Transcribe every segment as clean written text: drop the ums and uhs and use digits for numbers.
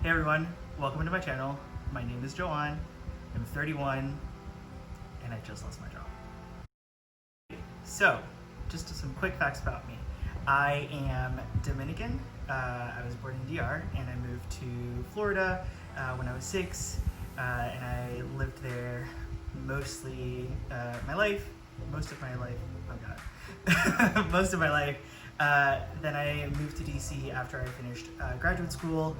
Hey everyone, welcome to my channel. My name is Joanne, I'm 31, and I just lost my job. So, just some quick facts about me. I am Dominican. I was born in DR, and I moved to Florida when I was 6, and I lived there most of my life, oh god, most of my life. Then I moved to DC after I finished graduate school,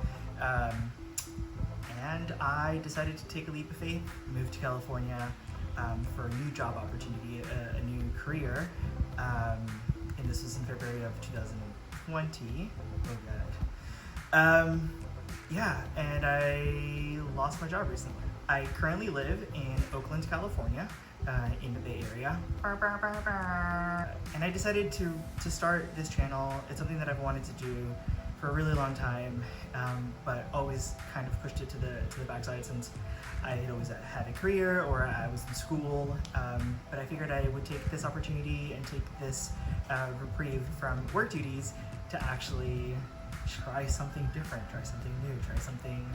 and I decided to take a leap of faith, move to California for a new job opportunity, a new career, and this was in February of 2020. Oh god. Yeah, and I lost my job recently. I currently live in Oakland, California, in the Bay Area. And I decided to start this channel. It's something that I've wanted to do for a really long time, but always kind of pushed it to the backside since I had always had a career or I was in school. But I figured I would take this opportunity and take this reprieve from work duties to actually try something different, try something new, try something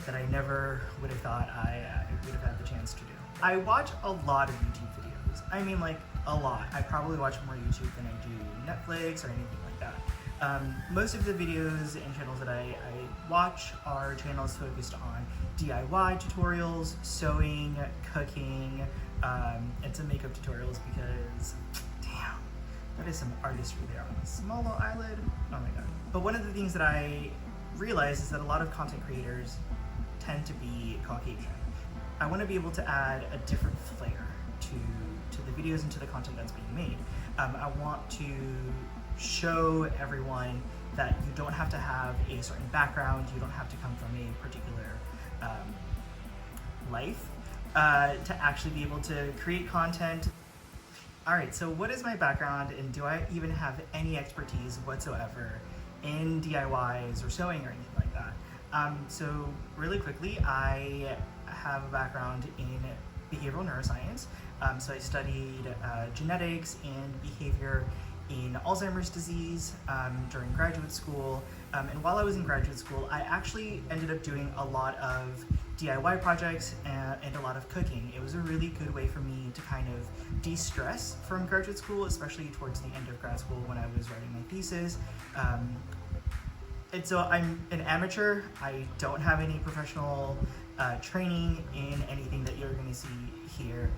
that I never would have thought I would have had the chance to do. I watch a lot of YouTube videos. I mean, like, a lot. I probably watch more YouTube than I do Netflix or anything like that. Most of the videos and channels that I watch are channels focused on DIY tutorials, sewing, cooking, and some makeup tutorials because, damn, that is some artistry there on a small little island. Oh my god. But one of the things that I realized is that a lot of content creators tend to be Caucasian. I want to be able to add a different flair to the videos and to the content that's being made. I want to show everyone that you don't have to have a certain background, you don't have to come from a particular life to actually be able to create content. Alright, so what is my background, and do I even have any expertise whatsoever in DIYs or sewing or anything like that? So really quickly, I have a background in behavioral neuroscience. So I studied genetics and behavior in Alzheimer's disease during graduate school. And while I was in graduate school, I actually ended up doing a lot of DIY projects and a lot of cooking. It was a really good way for me to kind of de-stress from graduate school, especially towards the end of grad school when I was writing my thesis. And so I'm an amateur. I don't have any professional training in anything that you're going to see here.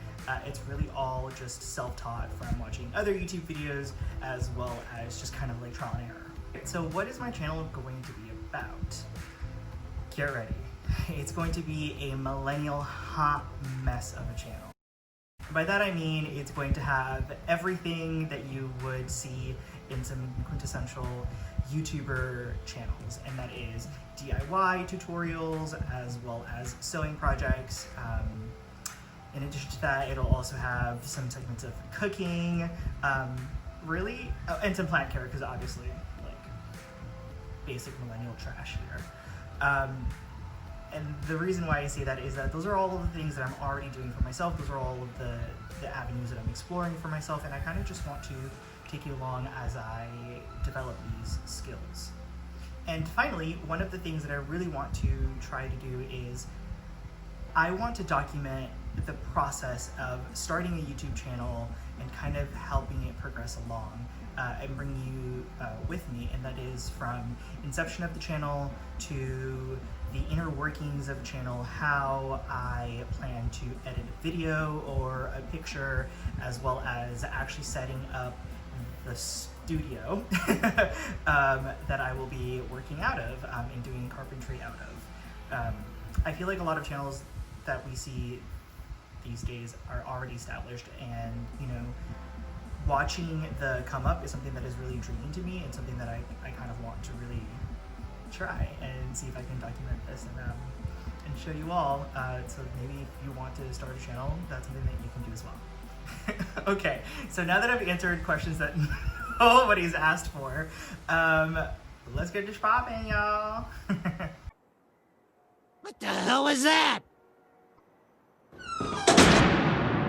It's really all just self-taught from watching other YouTube videos as well as just kind of like trial and error. So what is my channel going to be about? Get ready. It's going to be a millennial hot mess of a channel. By that I mean it's going to have everything that you would see in some quintessential YouTuber channels, and that is DIY tutorials as well as sewing projects. In addition to that, it'll also have some segments of cooking, and some plant care, because obviously, like, basic millennial trash here. And the reason why I say that is that those are all of the things that I'm already doing for myself. Those are all of the avenues that I'm exploring for myself, and I kind of just want to take you along as I develop these skills. And finally, one of the things that I really want to try to do is I want to document the process of starting a YouTube channel and kind of helping it progress along and bring you with me, and that is from inception of the channel to the inner workings of a channel, how I plan to edit a video or a picture, as well as actually setting up the studio that I will be working out of and doing carpentry out of. I feel like a lot of channels that we see these days are already established, and you know, watching the come up is something that is really intriguing to me and something that I kind of want to really try and see if I can document this and show you all. So maybe if you want to start a channel, that's something that you can do as well. Okay, so now that I've answered questions that nobody's asked for, let's get to popping, y'all. What the hell was that?